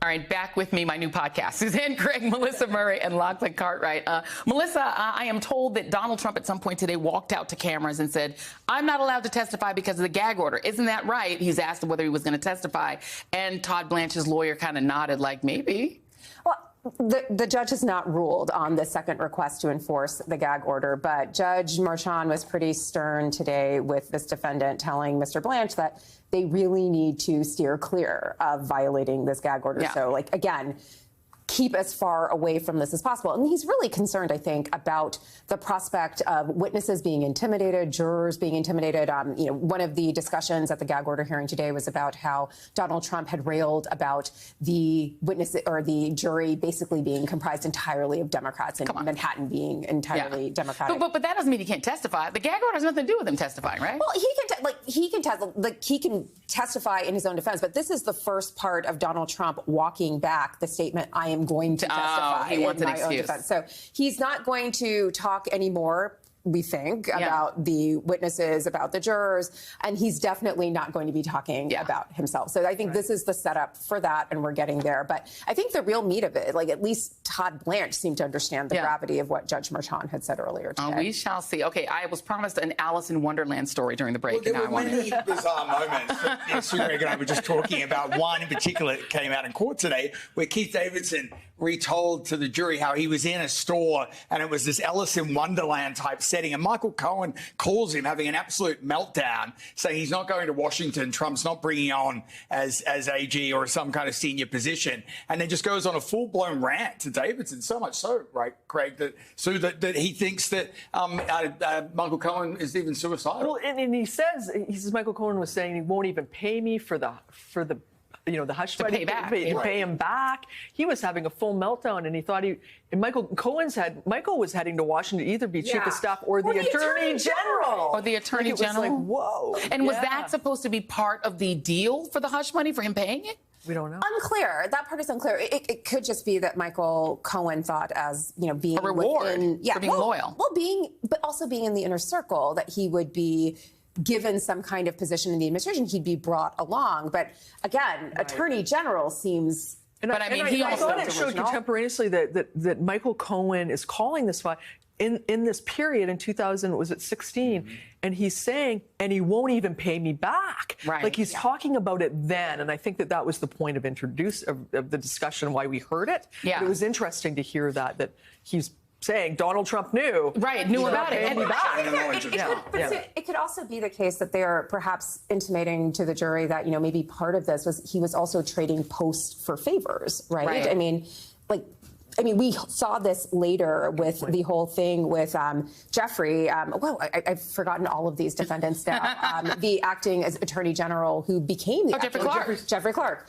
All right, back with me, my new podcast. Suzanne Craig, Melissa Murray, and Lachlan Cartwright. Melissa, I am told that Donald Trump at some point today walked out to cameras and said, I'm not allowed to testify because of the gag order. Isn't that right? He's asked whether he was going to testify. And Todd Blanche's lawyer kind of nodded like, maybe. Well, the judge has not ruled on the second request to enforce the gag order, but Judge Marchand was pretty stern today with this defendant, telling Mr. Blanche that they really need to steer clear of violating this gag order. Yeah. So, like, again, keep as far away from this as possible. And he's really concerned, I think, about the prospect of witnesses being intimidated, jurors being intimidated. One of the discussions at the gag order hearing today was about how Donald Trump had railed about the witness or the jury basically being comprised entirely of Democrats and Manhattan being entirely Democratic. But that doesn't mean he can't testify. The gag order has nothing to do with him testifying, right? Well, he can testify in his own defense, but this is the first part of Donald Trump walking back the statement, I am going to testify he wants in an my own excuse. defense. So he's not going to talk anymore, we think, about the witnesses, about the jurors, and he's definitely not going to be talking about himself. So I think this is the setup for that, and we're getting there. But I think the real meat of it, like at least Todd Blanche seemed to understand the gravity of what Judge Marchand had said earlier today. We shall see. Okay, I was promised an Alice in Wonderland story during the break. Well, there were many bizarre moments. Sue Greg and I were just talking about one in particular that came out in court today, where Keith Davidson retold to the jury how he was in a store and it was this Alice in Wonderland type setting. And Michael Cohen calls him having an absolute meltdown, saying he's not going to Washington. Trump's not bringing on as AG or some kind of senior position. And then just goes on a full-blown rant to Davidson, so much so, right, Craig, that he thinks that Michael Cohen is even suicidal. Well, and he says Michael Cohen was saying he won't even pay me for the hush money, pay him back. He was having a full meltdown, and he thought Michael was heading to Washington to either be chief of staff or the attorney general. Or the attorney general. Like, whoa. And was that supposed to be part of the deal for the hush money, for him paying it? We don't know. Unclear. That part is unclear. It could just be that Michael Cohen thought, as being a reward for being loyal. But also being in the inner circle, that he would be given some kind of position in the administration, he'd be brought along. But again, Attorney General seems. But I mean, he also thought it showed contemporaneously that Michael Cohen is calling this fight in this period in 2016, and he's saying, and he won't even pay me back. Right. Like he's talking about it then, and I think that was the point of the discussion, why we heard it. Yeah. But it was interesting to hear that he's saying Donald Trump knew about it. It could also be the case that they are perhaps intimating to the jury that, maybe part of this was he was also trading posts for favors, right? I mean, we saw this later with the whole thing with Jeffrey. I've forgotten all of these defendants now. The acting as Attorney General who became the Jeffrey Clark.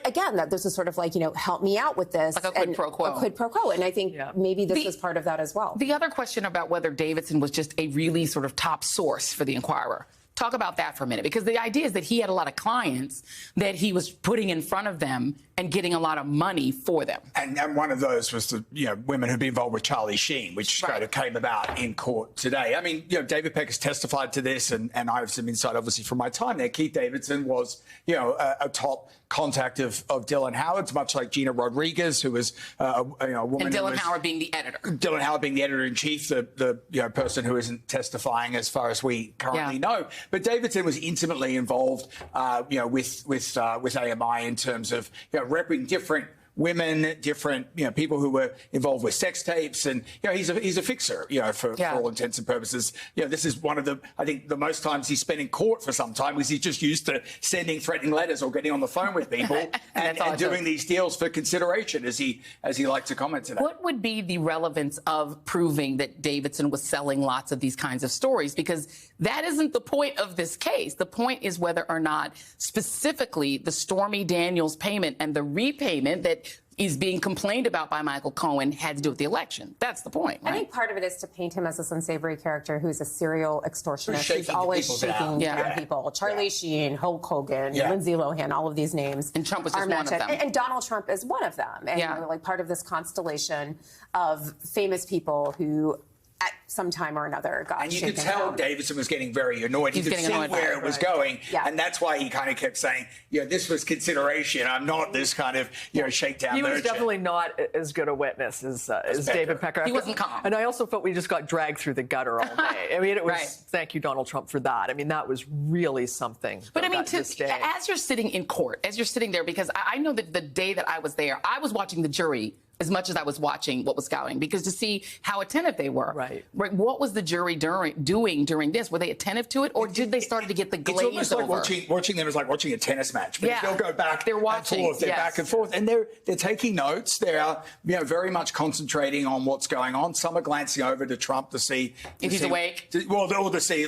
Again, that this is sort of help me out with this. Like a quid pro quo. A quid pro quo. And I think maybe this was part of that as well. The other question about whether Davidson was just a really sort of top source for the Inquirer. Talk about that for a minute, because the idea is that he had a lot of clients that he was putting in front of them and getting a lot of money for them. And one of those was the women who'd been involved with Charlie Sheen, which kind of came about in court today. I mean, David Peck has testified to this, and I have some insight, obviously, from my time there. Keith Davidson was, a top contact of Dylan Howard's, much like Gina Rodriguez, who was a woman. And Dylan Howard being the editor. Dylan Howard being the editor-in-chief, the person who isn't testifying as far as we currently know. But Davidson was intimately involved, with AMI in terms of repping different women, different people who were involved with sex tapes, and he's a fixer, for all intents and purposes. This is one of I think the most times he's spent in court for some time, because he's just used to sending threatening letters or getting on the phone with people and doing these deals for consideration, as he liked to comment today. What would be the relevance of proving that Davidson was selling lots of these kinds of stories? Because that isn't the point of this case. The point is whether or not specifically the Stormy Daniels payment and the repayment that is being complained about by Michael Cohen had to do with the election. That's the point, right? I think part of it is to paint him as this unsavory character who's a serial extortionist. He's always shaking down people. Charlie Sheen, Hulk Hogan, Lindsay Lohan, all of these names. And Trump was just one of them. And Donald Trump is one of them. And part of this constellation of famous people who at some time or another got And you could shaken tell down. Davidson was getting very annoyed. He's You could getting see annoyed by where it, it was right. going. Yeah. And that's why he kind of kept saying, this was consideration. I'm not this kind of, shakedown He was merchant. definitely not as good a witness as David Pecker. He wasn't calm. And I also felt we just got dragged through the gutter all day. I mean, it was, Right. thank you, Donald Trump, for that. I mean, that was really something. But I mean, this day. as you're sitting in court, as you're sitting there, because I know that the day that I was there, I was watching the jury as much as I was watching what was going, because to see how attentive they were. Right. What was the jury doing during this? Were they attentive to it, or did they start to get the glaze It's almost like over? watching them is like watching a tennis match. Because Yeah. they'll go back They're watching, and forth. They're yes. back and forth. And they're taking notes. They are very much concentrating on what's going on. Some are glancing over to Trump to see If he's awake. Or to see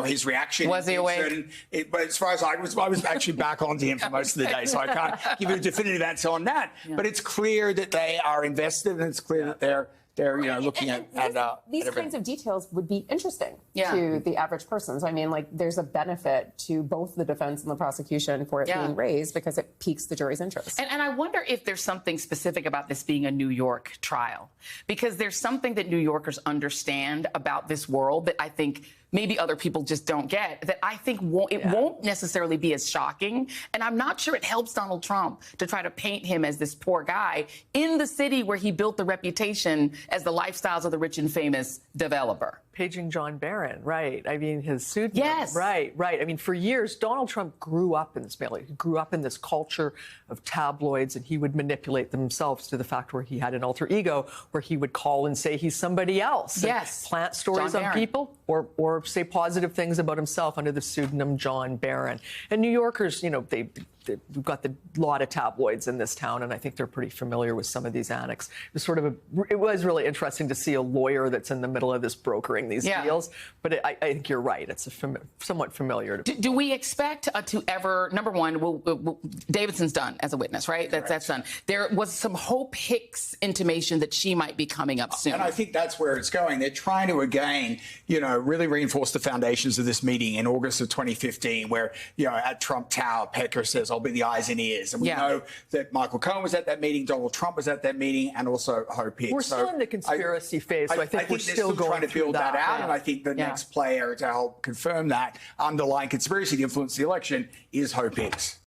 his reaction. Was he awake? But as far as I was actually back onto him for most of the day, so I can't give you a definitive answer on that. Yeah. But it's clear that they are invested, and it's clear that they're looking at these kinds of details would be interesting Yeah. to the average person. So I mean, like, there's a benefit to both the defense and the prosecution for it Yeah. being raised because it piques the jury's interest. And I wonder if there's something specific about this being a New York trial, because there's something that New Yorkers understand about this world that I think maybe other people just don't get, that I think won't necessarily be as shocking. And I'm not sure it helps Donald Trump to try to paint him as this poor guy in the city where he built the reputation as the lifestyles of the rich and famous developer. Paging John Barron, right? I mean, his pseudonym. Yes. Right. I mean, for years, Donald Trump grew up in this family. He grew up in this culture of tabloids, and he would manipulate themselves to the fact where he had an alter ego, where he would call and say he's somebody else. Yes. Plant stories John on Barron. people, or say positive things about himself under the pseudonym John Barron. And New Yorkers, we've got a lot of tabloids in this town, and I think they're pretty familiar with some of these antics. It was really interesting to see a lawyer that's in the middle of this brokering these deals. But I think you're right. It's somewhat familiar to Do we expect to ever, number one, Davidson's done as a witness, right? That's done. There was some Hope Hicks intimation that she might be coming up soon. And I think that's where it's going. They're trying to, again, really reinforce the foundations of this meeting in August of 2015, where, at Trump Tower, Pecker says, I'll be the eyes and ears. And we know that Michael Cohen was at that meeting, Donald Trump was at that meeting, and also Hope Hicks. We're still in the conspiracy phase, so I think we're they're still going trying to build that out. Yeah. And I think the next player to help confirm that underlying conspiracy to influence the election is Hope Hicks.